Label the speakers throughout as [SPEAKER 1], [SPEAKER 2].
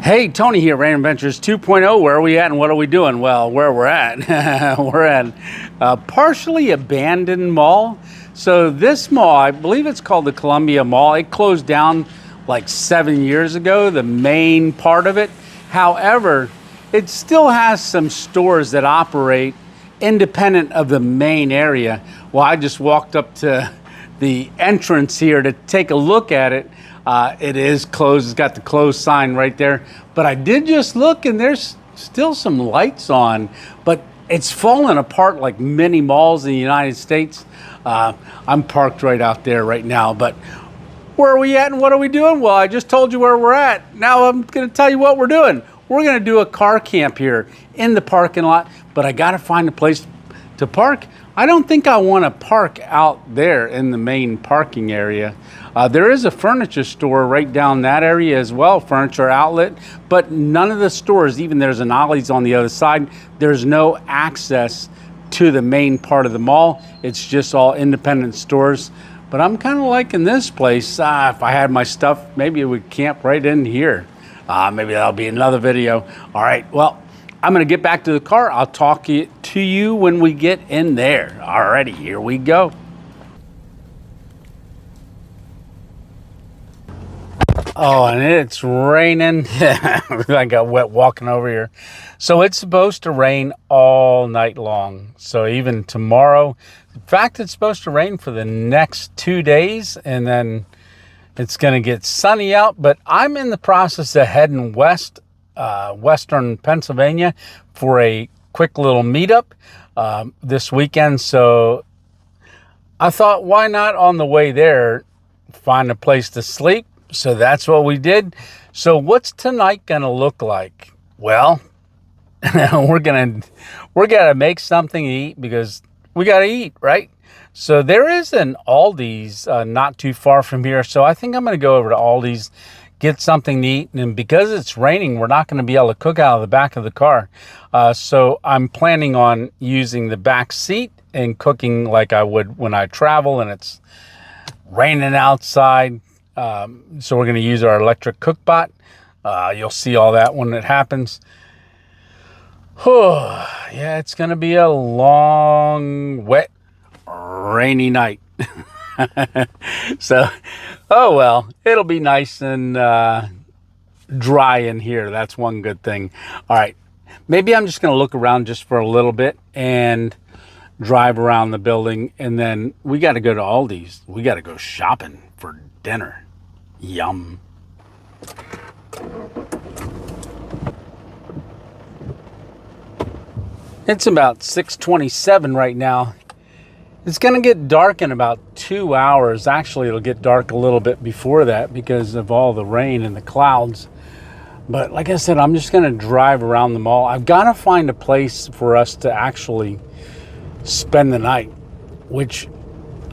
[SPEAKER 1] Hey, Tony here, Rain Adventures 2.0. Where are we at and what are we doing? Well, where we're at, we're at a partially abandoned mall. So this mall, I believe it's called the Columbia Mall. It closed down like 7 years ago, the main part of it. However, it still has some stores that operate independent of the main area. Well, I just walked up to the entrance here to take a look at it. It is closed. It's got the closed sign right there. But I did just look and there's still some lights on, but it's fallen apart like many malls in the United States. I'm parked right out there right now, but where are we at and what are we doing? Well, I just told you where we're at. Now I'm going to tell you what we're doing. We're going to do a car camp here in the parking lot, but I got to find a place to park. I don't think I want to park out there in the main parking area. There is a furniture store right down that area as well, furniture outlet, but none of the stores, even there's an Aldi's on the other side, there's no access to the main part of the mall. It's just all independent stores. But I'm kind of liking this place. If I had my stuff, maybe it would camp right in here. Maybe that'll be another video. All right, well, I'm gonna get back to the car. I'll talk to you when we get in there. Alrighty, here we go. Oh, and it's raining. I got wet walking over here. So it's supposed to rain all night long. So even tomorrow, in fact, it's supposed to rain for the next 2 days, and then it's gonna get sunny out. But I'm in the process of heading west, western Pennsylvania for a quick little meetup this weekend. So I thought, why not on the way there find a place to sleep? So that's what we did. So what's tonight gonna look like? Well, we're gonna make something to eat because we gotta eat, right? So there is an Aldi's not too far from here. So I think I'm gonna go over to Aldi's, get something to eat. And because it's raining, we're not gonna be able to cook out of the back of the car. So I'm planning on using the back seat and cooking like I would when I travel and it's raining outside. So we're going to use our electric cook bot. You'll see all that when it happens. Yeah, it's going to be a long, wet, rainy night. So, oh well, it'll be nice and dry in here. That's one good thing. All right, maybe I'm just going to look around just for a little bit and drive around the building. And then we got to go to Aldi's. We got to go shopping for dinner. Yum. It's about 6:27 right now. It's going to get dark in about 2 hours. Actually, it'll get dark a little bit before that because of all the rain and the clouds. But like I said, I'm just going to drive around the mall. I've got to find a place for us to actually spend the night, which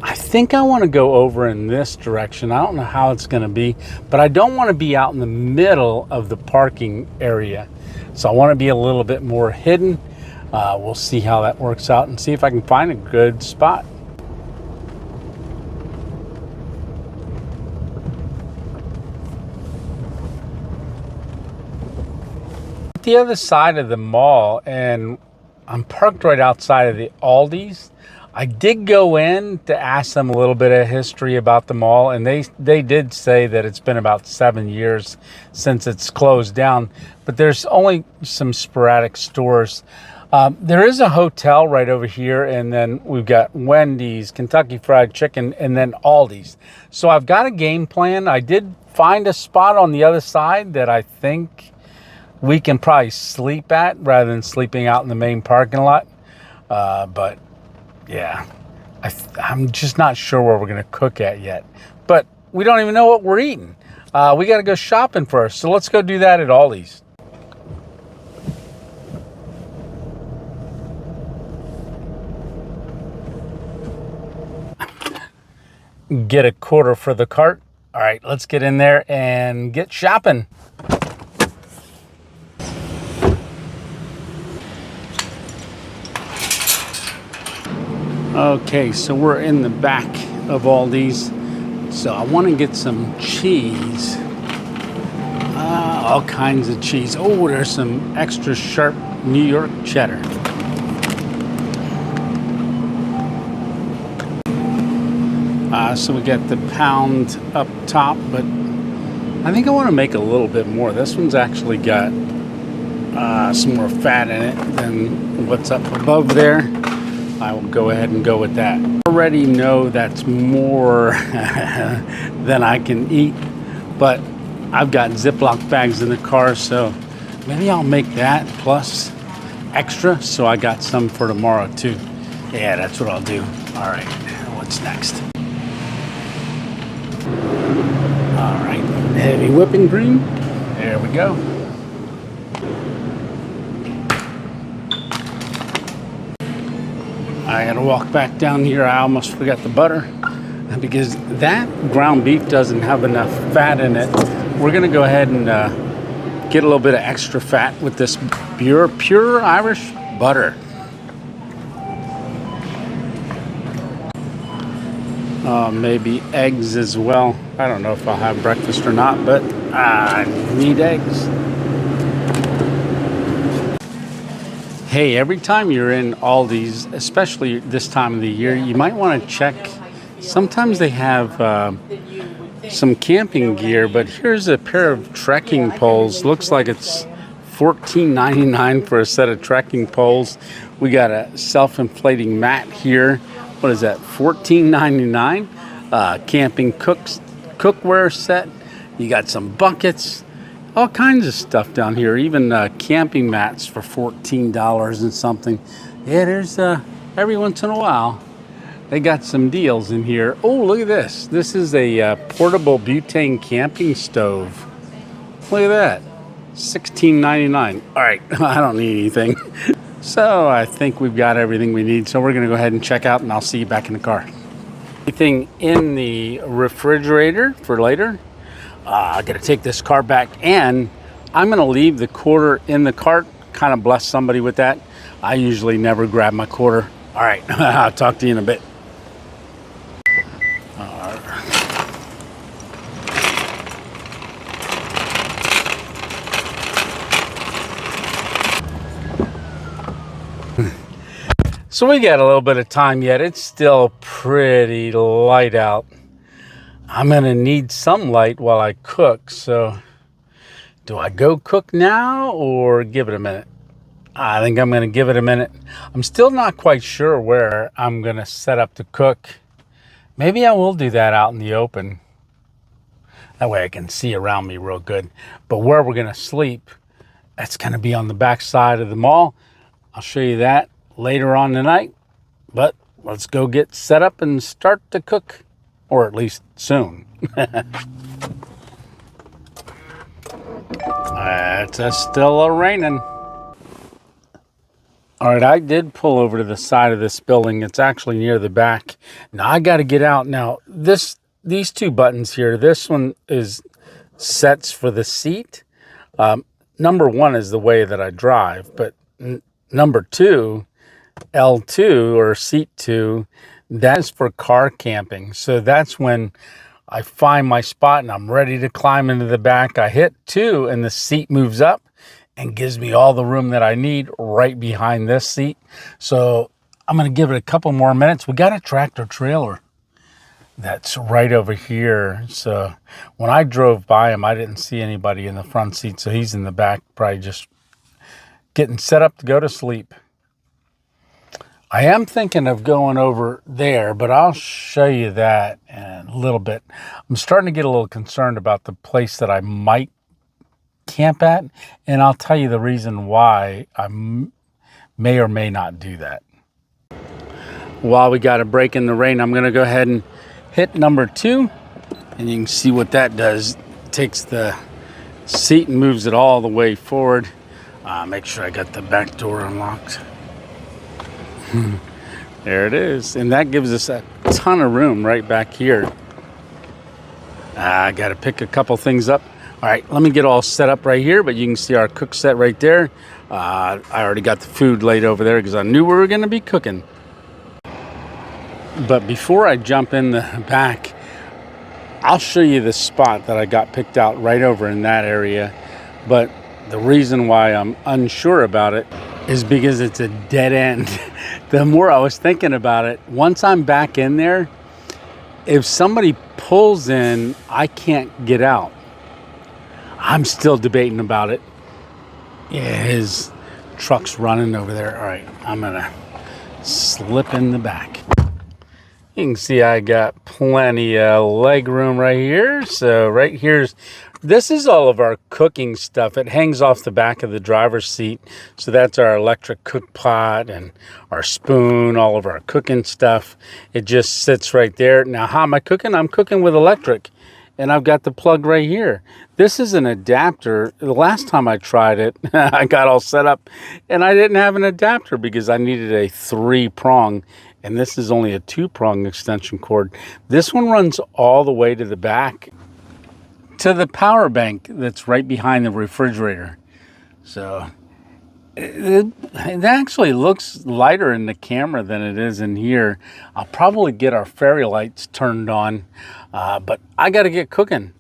[SPEAKER 1] I think I want to go over in this direction. I don't know how it's going to be, but I don't want to be out in the middle of the parking area. So I want to be a little bit more hidden. We'll see how that works out and see if I can find a good spot. The other side of the mall, and I'm parked right outside of the Aldi's. I did go in to ask them a little bit of history about the mall, and they did say that it's been about 7 years since it's closed down, but there's only some sporadic stores. There is a hotel right over here, and then we've got Wendy's, Kentucky Fried Chicken, and then Aldi's. So I've got a game plan. I did find a spot on the other side that I think we can probably sleep at rather than sleeping out in the main parking lot. But yeah, I'm just not sure where we're going to cook at yet. But we don't even know what we're eating. We got to go shopping first. So let's go do that at Aldi's. Get a quarter for the cart. All right, let's get in there and get shopping. Okay, so we're in the back of Aldi's. So I want to get some cheese. All kinds of cheese. Oh, there's some extra sharp New York cheddar. So we got the pound up top, but I think I want to make a little bit more. This one's actually got some more fat in it than what's up above there. I will go ahead and go with that. I already know that's more than I can eat, but I've got Ziploc bags in the car, so maybe I'll make that plus extra so I got some for tomorrow too. Yeah, that's what I'll do. All right, what's next? All right, heavy whipping cream. There we go. I gotta walk back down here. I almost forgot the butter because that ground beef doesn't have enough fat in it. We're gonna go ahead and get a little bit of extra fat with this pure Irish butter. Maybe eggs as well. I don't know if I'll have breakfast or not, but I need eggs. Hey, every time you're in Aldi's, especially this time of the year, you might want to check. Sometimes they have some camping gear, but here's a pair of trekking poles. Looks like it's $14.99 for a set of trekking poles. We got a self-inflating mat here. What is that? $14.99. Camping cookware set. You got some buckets. All kinds of stuff down here, even camping mats for $14 and something. Yeah, there's every once in a while they got some deals in here. Oh, look at this. This is a portable butane camping stove. Look at that, $16.99. All right, I don't need anything. So I think we've got everything we need. So we're gonna go ahead and check out, and I'll see you back in the car. Anything in the refrigerator for later. I gotta take this car back, and I'm gonna leave the quarter in the cart. Kind of bless somebody with that. I usually never grab my quarter. All right, I'll talk to you in a bit. So we got a little bit of time yet. It's still pretty light out. I'm gonna need some light while I cook, so do I go cook now or give it a minute? I think I'm gonna give it a minute. I'm still not quite sure where I'm gonna set up to cook. Maybe I will do that out in the open. That way I can see around me real good. But where we're gonna sleep, that's gonna be on the back side of the mall. I'll show you that later on tonight, but let's go get set up and start to cook. Or at least soon. It's still raining. All right, I did pull over to the side of this building. It's actually near the back. Now I got to get out. Now these two buttons here. This one is sets for the seat. Number one is the way that I drive, but number two, L2 or seat 2. That is for car camping. So that's when I find my spot and I'm ready to climb into the back. I hit 2 and the seat moves up and gives me all the room that I need right behind this seat. So I'm going to give it a couple more minutes. We got a tractor trailer that's right over here. So when I drove by him, I didn't see anybody in the front seat. So he's in the back, probably just getting set up to go to sleep. I am thinking of going over there, but I'll show you that in a little bit. I'm starting to get a little concerned about the place that I might camp at, and I'll tell you the reason why I may or may not do that. While we got a break in the rain, I'm going to go ahead and hit number 2, and you can see what that does. It takes the seat and moves it all the way forward. Make sure I got the back door unlocked. There it is, and that gives us a ton of room right back here. I got to pick a couple things up. All right, let me get all set up right here, but you can see our cook set right there. I already got the food laid over there because I knew we were going to be cooking. But before I jump in the back, I'll show you the spot that I got picked out right over in that area. But the reason why I'm unsure about it is because it's a dead end. The more I was thinking about it, once I'm back in there, if somebody pulls in, I can't get out. I'm still debating about it. Yeah, his truck's running over there. All right, I'm gonna slip in the back. You can see I got plenty of leg room right here. So right here's, this is all of our cooking stuff. It hangs off the back of the driver's seat. So that's our electric cook pot and our spoon, all of our cooking stuff. It just sits right there. Now, how am I cooking? I'm cooking with electric, and I've got the plug right here. This is an adapter. The last time I tried it, I got all set up and I didn't have an adapter because I needed a 3-prong. And this is only a 2-prong extension cord. This one runs all the way to the back to the power bank that's right behind the refrigerator. So it actually looks lighter in the camera than it is in here. I'll probably get our fairy lights turned on, but I got to get cooking.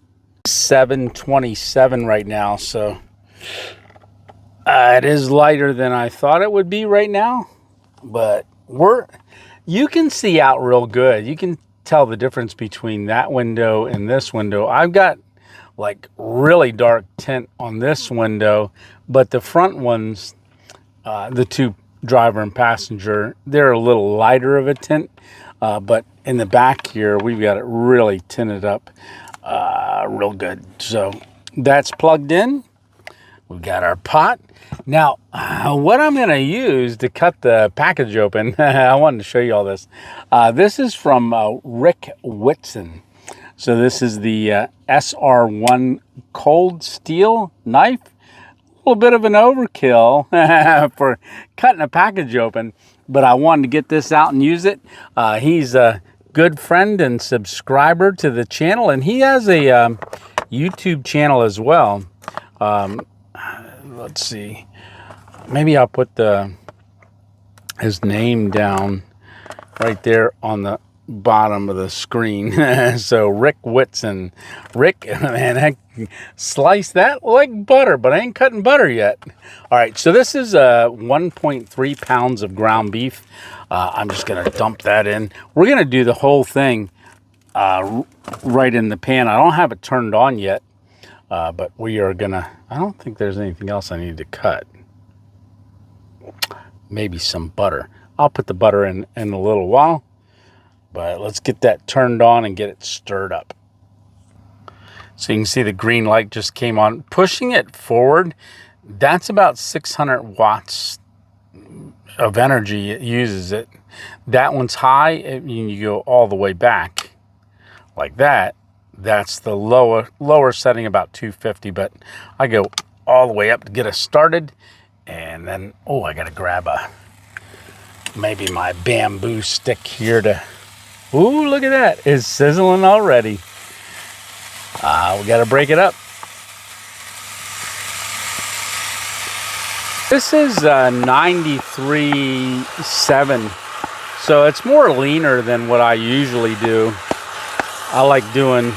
[SPEAKER 1] 7:27 right now, so it is lighter than I thought it would be right now, but you can see out real good. You can tell the difference between that window and this window. I've got like really dark tint on this window, but the front ones, the two driver and passenger, they're a little lighter of a tint, but in the back here, we've got it really tinted up real good. So that's plugged in. We've got our pot. Now, what I'm going to use to cut the package open, I wanted to show you all this. This is from Rick Whitson. So this is the SR1 cold steel knife. A little bit of an overkill for cutting a package open, but I wanted to get this out and use it. He's a good friend and subscriber to the channel, and he has a YouTube channel as well. Let's see, maybe I'll put his name down right there on the bottom of the screen. So Rick Whitson. Rick, man, I can slice that like butter, but I ain't cutting butter yet. All right, so this is 1.3 pounds of ground beef. I'm just gonna dump that in. We're gonna do the whole thing right in the pan. I don't have it turned on yet. But we are gonna, I don't think there's anything else I need to cut. Maybe some butter. I'll put the butter in a little while, but let's get that turned on and get it stirred up. So you can see the green light just came on. Pushing it forward, that's about 600 watts of energy it uses it. That one's high, you go all the way back like that. That's the lower setting, about 250, but I go all the way up to get us started. And then, oh, I got to grab maybe my bamboo stick here to, ooh, look at that. It's sizzling already. We got to break it up. This is 93.7, so it's more leaner than what I usually do. I like doing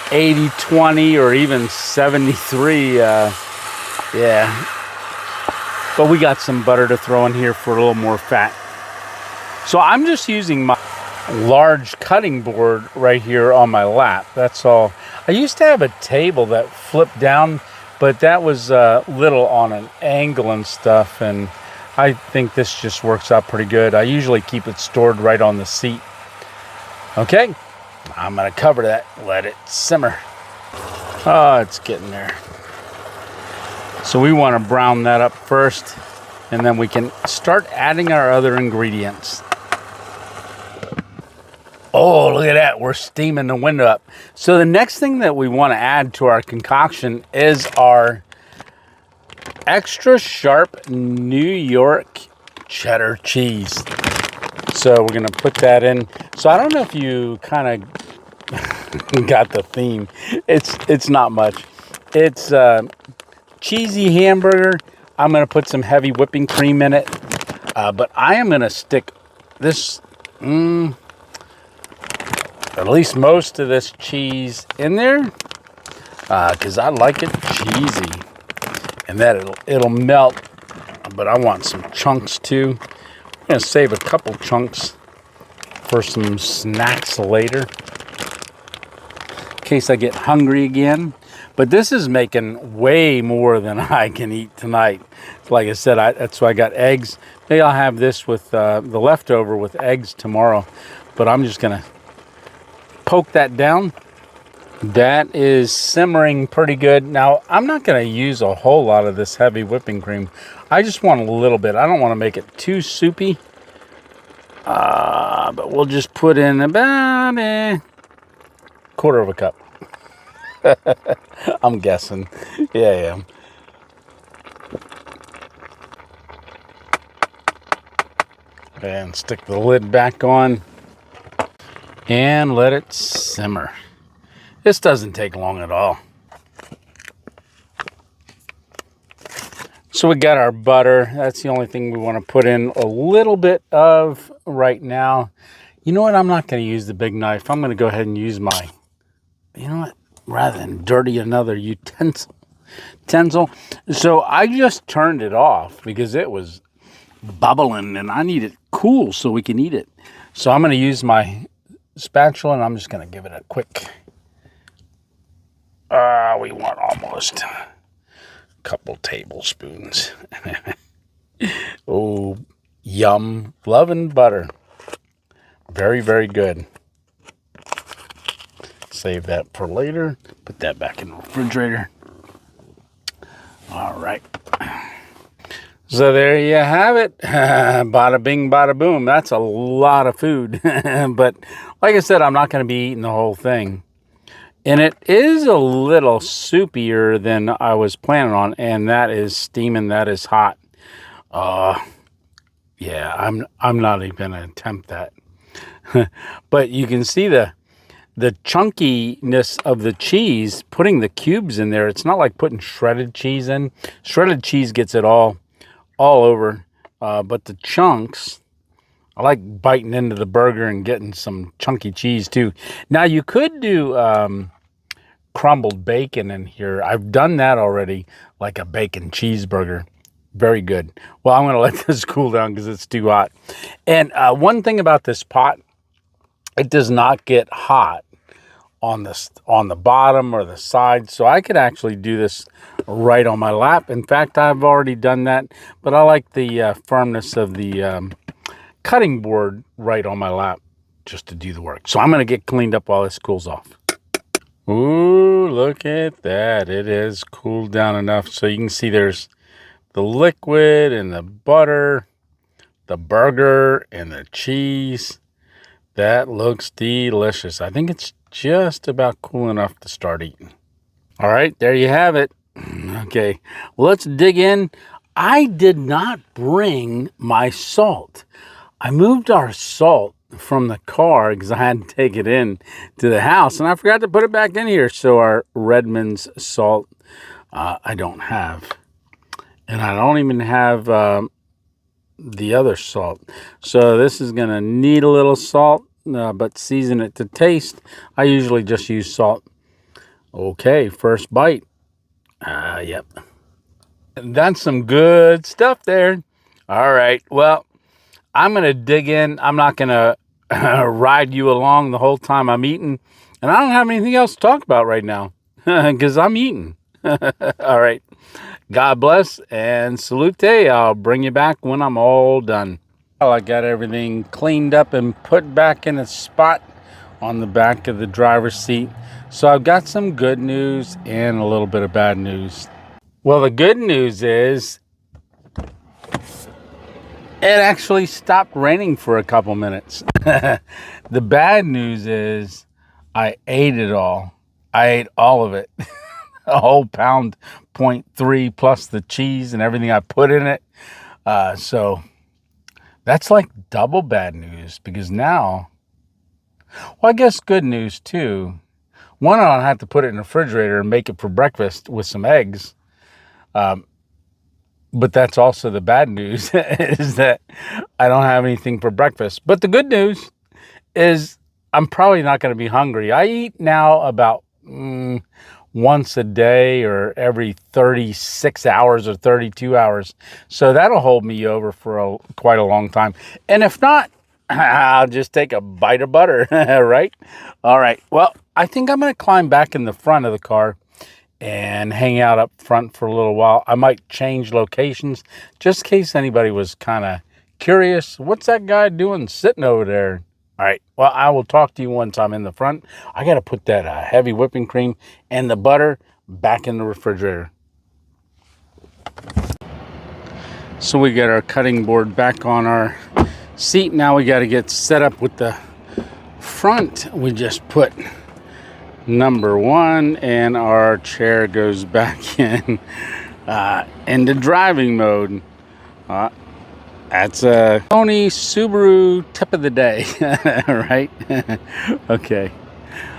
[SPEAKER 1] 80-20 or even 73, yeah. But we got some butter to throw in here for a little more fat. So I'm just using my large cutting board right here on my lap, that's all. I used to have a table that flipped down, but that was little on an angle and stuff, and I think this just works out pretty good. I usually keep it stored right on the seat. Okay. I'm going to cover that, let it simmer. Oh, it's getting there. So we want to brown that up first, and then we can start adding our other ingredients. Oh, look at that. We're steaming the window up. So the next thing that we want to add to our concoction is our extra sharp New York cheddar cheese. So we're going to put that in. So I don't know if you kind of got the theme. It's not much. It's cheesy hamburger. I'm going to put some heavy whipping cream in it. But I am going to stick this, at least most of this cheese in there. because I like it cheesy, and that it'll melt. But I want some chunks too. I'm gonna save a couple chunks for some snacks later, in case I get hungry again. But this is making way more than I can eat tonight. Like I said, that's why I got eggs. Maybe I'll have this with the leftover with eggs tomorrow. But I'm just gonna poke that down. That is simmering pretty good. Now, I'm not gonna use a whole lot of this heavy whipping cream. I just want a little bit. I don't want to make it too soupy. But we'll just put in about a quarter of a cup. I'm guessing. Yeah. And stick the lid back on and let it simmer. This doesn't take long at all. So we got our butter. That's the only thing we want to put in a little bit of right now. You know what? I'm not going to use the big knife. I'm going to go ahead and use my, you know what? Rather than dirty another utensil. So I just turned it off because it was bubbling and I need it cool so we can eat it. So I'm going to use my spatula and I'm just going to give it a quick, we want almost a couple tablespoons. Oh, yum. Loving butter. Very, very good. Save that for later. Put that back in the refrigerator. All right. So there you have it. Bada bing, bada boom. That's a lot of food. But like I said, I'm not going to be eating the whole thing. And it is a little soupier than I was planning on. And that is steaming. That is hot. Yeah, I'm not even going to attempt that. But you can see the chunkiness of the cheese, putting the cubes in there. It's not like putting shredded cheese in. Shredded cheese gets it all over. But the chunks, I like biting into the burger and getting some chunky cheese too. Now you could do crumbled bacon in here. I've done that already, like a bacon cheeseburger. Very good. Well, I'm going to let this cool down because it's too hot. And one thing about this pot, it does not get hot on the bottom or the side. So I could actually do this right on my lap. In fact, I've already done that. But I like the firmness of the cutting board right on my lap just to do the work. So I'm going to get cleaned up while this cools off. Ooh, look at that. It is cooled down enough so you can see there's the liquid and the butter, the burger and the cheese. That looks delicious. I think it's just about cool enough to start eating. All right, there you have it. Okay, let's dig in. I did not bring my salt. I moved our salt from the car because I had to take it in to the house, and I forgot to put it back in here. So our Redmond's salt, I don't have. And I don't even have the other salt. So this is going to need a little salt, but season it to taste. I usually just use salt. Okay, first bite. Yep. That's some good stuff there. All right, well, I'm going to dig in. I'm not going to ride you along the whole time I'm eating. And I don't have anything else to talk about right now because I'm eating. All right. God bless and salute. I'll bring you back when I'm all done. Well, I got everything cleaned up and put back in a spot on the back of the driver's seat. So I've got some good news and a little bit of bad news. Well, the good news is it actually stopped raining for a couple minutes. The bad news is I ate it all. I ate all of it. A whole pound, 0.3 plus the cheese and everything I put in it. So that's like double bad news because now, well, I guess good news too. One, I don't have to put it in the refrigerator and make it for breakfast with some eggs. But that's also the bad news is that I don't have anything for breakfast. But the good news is I'm probably not going to be hungry. I eat now about once a day or every 36 hours or 32 hours. So that'll hold me over for quite a long time. And if not, I'll just take a bite of butter, right? All right. Well, I think I'm going to climb back in the front of the car and hang out up front for a little while. I might change locations just in case anybody was kind of curious. What's that guy doing sitting over there? All right. Well, I will talk to you once I'm in the front. I got to put that heavy whipping cream and the butter back in the refrigerator. So we got our cutting board back on our seat. Now we got to get set up with the front. We just put number 1 and our chair goes back in into driving mode. That's a Tony Subaru tip of the day, right? Okay.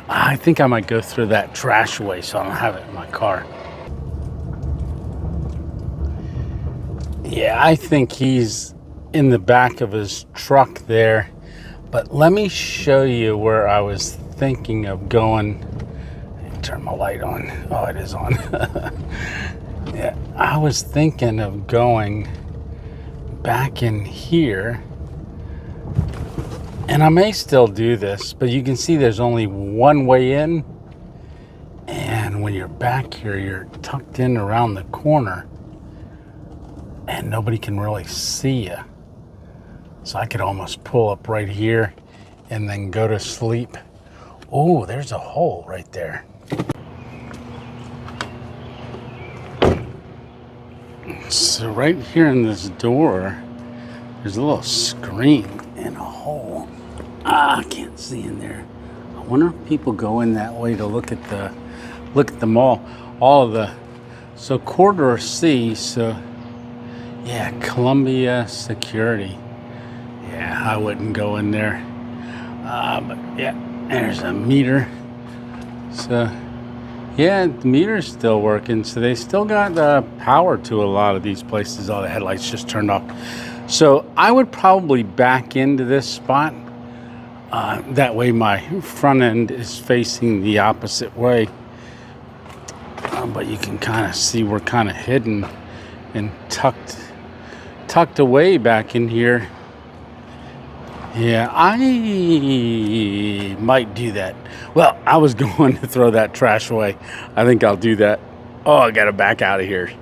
[SPEAKER 1] I think I might go through that trash away so I don't have it in my car. Yeah, I think he's in the back of his truck there. But let me show you where I was thinking of going. Turn my light on. Oh, it is on. Yeah, I was thinking of going back in here. And I may still do this, but you can see there's only one way in. And when you're back here, you're tucked in around the corner. And nobody can really see you. So I could almost pull up right here and then go to sleep. Oh, there's a hole right there. So right here in this door, there's a little screen and a hole. I can't see in there. I wonder if people go in that way to look at the mall. All of the, so corridor C, so yeah, Columbia Security. Yeah, I wouldn't go in there. But yeah, there's a meter. So yeah, the meter's still working. So they still got power to a lot of these places. All the headlights just turned off. So I would probably back into this spot. That way my front end is facing the opposite way. But you can kind of see we're kind of hidden and tucked away back in here. Yeah, I might do that. Well, I was going to throw that trash away. I think I'll do that. Oh, I got to back out of here.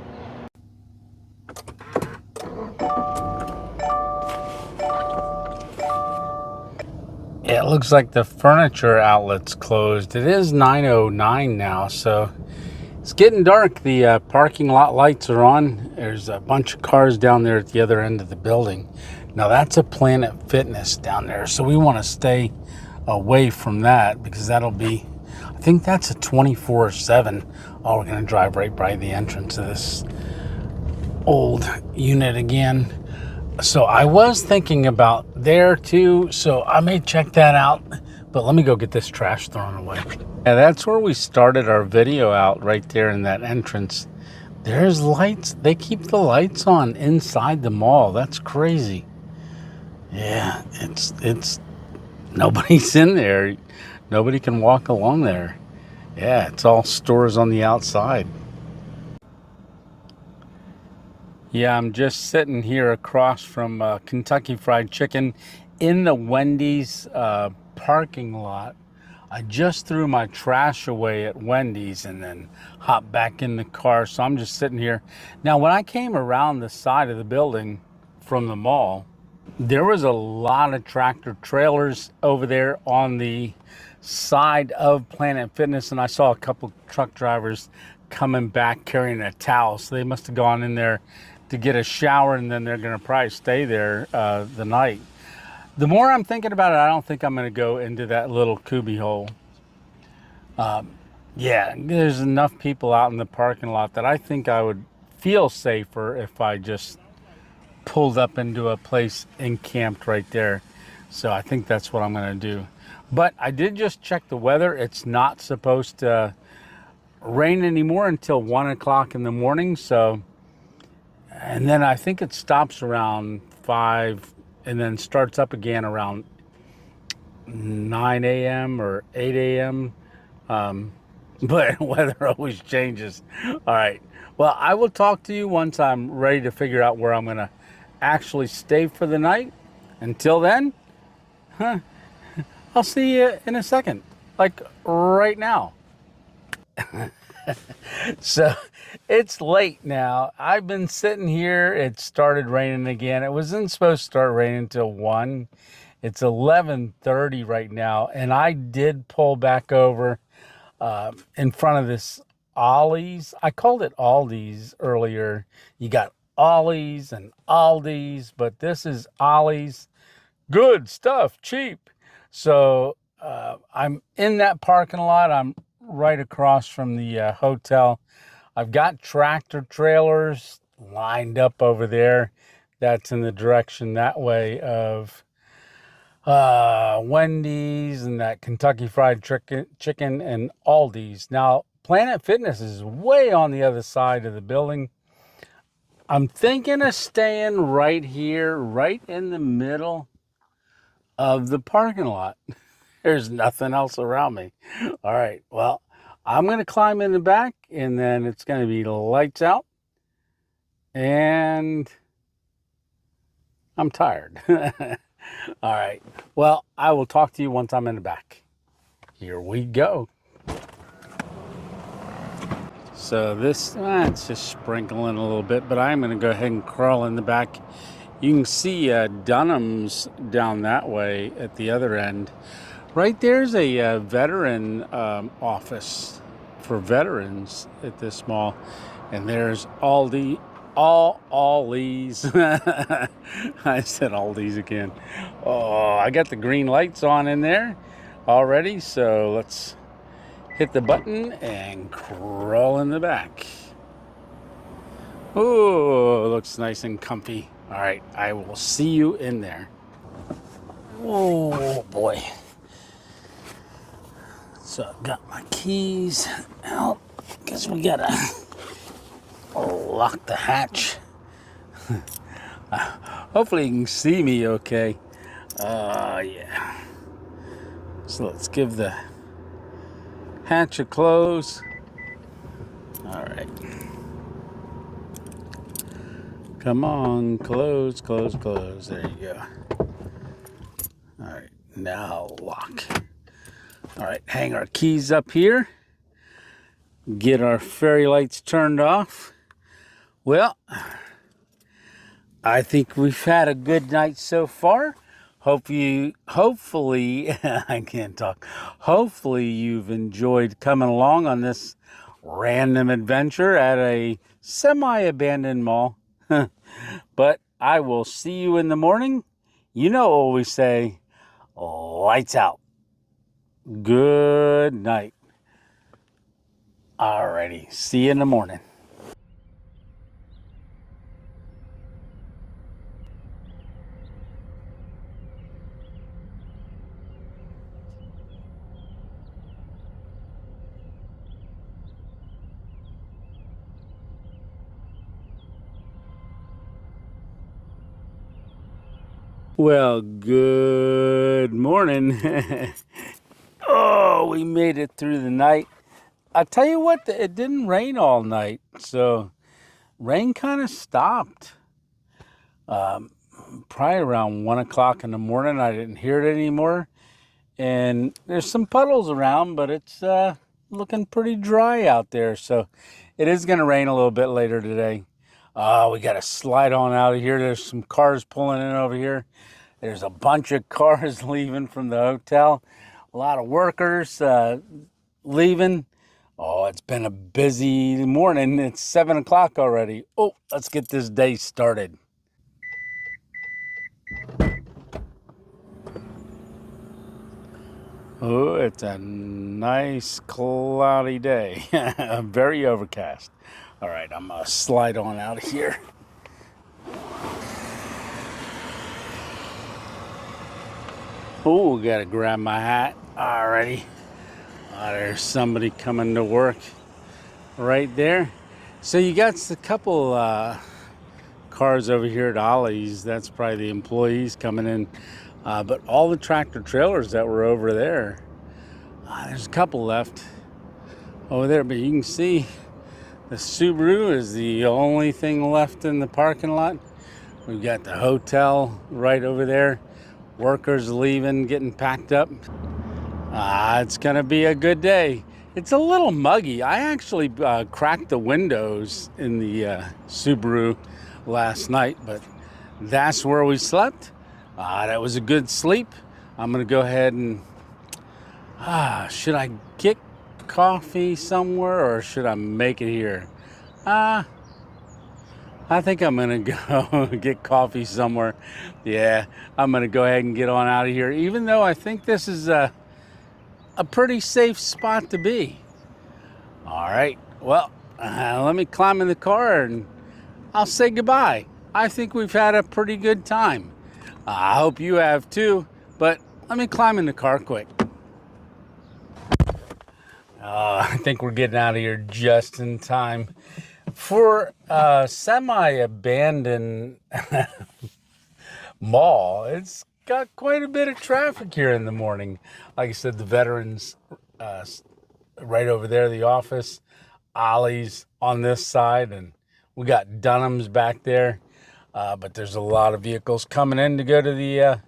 [SPEAKER 1] Yeah, it looks like the furniture outlet's closed. It is 9:09 now, so it's getting dark. The parking lot lights are on. There's a bunch of cars down there at the other end of the building. Now that's a Planet Fitness down there, so we want to stay away from that because that'll be, I think that's a 24/7. Oh, we're going to drive right by the entrance of this old unit again. So I was thinking about there too, so I may check that out, but let me go get this trash thrown away. Yeah, that's where we started our video out, right there in that entrance. There's lights. They keep the lights on inside the mall. That's crazy. Yeah, it's nobody's in there. Nobody can walk along there. Yeah, it's all stores on the outside. Yeah, I'm just sitting here across from Kentucky Fried Chicken in the Wendy's parking lot. I just threw my trash away at Wendy's and then hopped back in the car. So I'm just sitting here. Now, when I came around the side of the building from the mall, there was a lot of tractor trailers over there on the side of Planet Fitness. And I saw a couple truck drivers coming back carrying a towel. So they must have gone in there to get a shower, and then they're going to probably stay there the night. The more I'm thinking about it, I don't think I'm going to go into that little cubby hole. Yeah, there's enough people out in the parking lot that I think I would feel safer if I just pulled up into a place and camped right there. So I think that's what I'm going to do. But I did just check the weather. It's not supposed to rain anymore until 1 o'clock in the morning. So, and then I think it stops around 5 and then starts up again around 9 a.m. or 8 a.m. but weather always changes. All right. Well, I will talk to you once I'm ready to figure out where I'm going to actually stay for the night. Until then, I'll see you in a second, like right now. So it's late now. I've been sitting here. It started raining again. It wasn't supposed to start raining until 1. It's 11:30 right now, and I did pull back over in front of this Ollie's. I called it Aldi's earlier. You got Ollie's and Aldi's, but this is Ollie's. Good stuff, cheap. So I'm in that parking lot. I'm right across from the hotel. I've got tractor trailers lined up over there. That's in the direction that way of Wendy's and that Kentucky Fried Chicken and Aldi's. Now, Planet Fitness is way on the other side of the building. I'm thinking of staying right here, right in the middle of the parking lot. There's nothing else around me. All right, well, I'm going to climb in the back, and then it's going to be lights out, and I'm tired. All right, well, I will talk to you once I'm in the back. Here we go. So this, it's just sprinkling a little bit, but I'm going to go ahead and crawl in the back. You can see Dunham's down that way at the other end. Right there's a veteran office for veterans at this mall. And there's Aldi, Aldi's. I said Aldi's again. Oh, I got the green lights on in there already. So let's hit the button and crawl in the back. Oh, looks nice and comfy. All right, I will see you in there. Oh boy. So I've got my keys out. Guess we gotta lock the hatch. Hopefully you can see me okay. Yeah. So let's give the hatch a close. All right. Come on, close, close, close. There you go. All right, now lock. All right, hang our keys up here. Get our fairy lights turned off. Well, I think we've had a good night so far. Hopefully, I can't talk. Hopefully you've enjoyed coming along on this random adventure at a semi-abandoned mall. But I will see you in the morning. You know what we say, lights out. Good night. Alrighty, see you in the morning. Well, good morning. Oh, we made it through the night. I'll tell you what, it didn't rain all night, so rain kind of stopped. Probably around 1 o'clock in the morning. I didn't hear it anymore. And there's some puddles around, but it's looking pretty dry out there. So it is going to rain a little bit later today. We got to slide on out of here. There's some cars pulling in over here. There's a bunch of cars leaving from the hotel. A lot of workers leaving. Oh, it's been a busy morning. It's 7 o'clock already. Oh, let's get this day started. Oh, it's a nice cloudy day. Very overcast. All right, I'm going to slide on out of here. Oh, got to grab my hat already. Oh, there's somebody coming to work right there. So you got a couple cars over here at Ollie's. That's probably the employees coming in. But all the tractor trailers that were over there, there's a couple left. over there, but you can see the Subaru is the only thing left in the parking lot. We've got the hotel right over there. Workers leaving, getting packed up. It's gonna be a good day. It's a little muggy. I actually cracked the windows in the Subaru last night, but that's where we slept. That was a good sleep. I'm gonna go ahead and should I get coffee somewhere or should I make it here? I think I'm gonna go get coffee somewhere. Yeah, I'm gonna go ahead and get on out of here, even though I think this is a pretty safe spot to be. All right, well, let me climb in the car and I'll say goodbye. I think we've had a pretty good time. I hope you have too, but let me climb in the car quick. I think we're getting out of here just in time. For a semi-abandoned mall, it's got quite a bit of traffic here in the morning. Like I said, the veterans right over there, the office, Ollie's on this side, and we got Dunham's back there. But there's a lot of vehicles coming in to go to the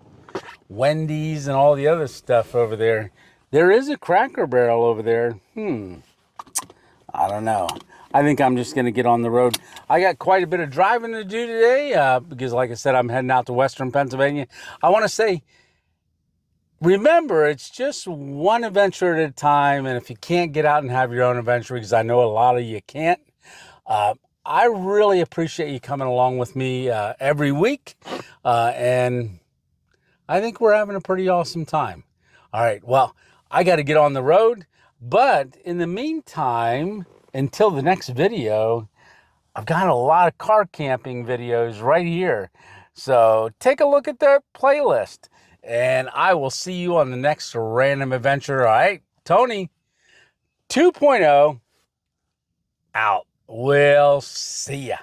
[SPEAKER 1] Wendy's and all the other stuff over there. There is a Cracker Barrel over there. I don't know. I think I'm just going to get on the road. I got quite a bit of driving to do today because, like I said, I'm heading out to Western Pennsylvania. I want to say, remember, it's just one adventure at a time. And if you can't get out and have your own adventure, because I know a lot of you can't, I really appreciate you coming along with me every week. And I think we're having a pretty awesome time. All right, well, I got to get on the road. But in the meantime, until the next video, I've got a lot of car camping videos right here. So take a look at the playlist. And I will see you on the next random adventure. All right, Tony 2.0 out. We'll see ya.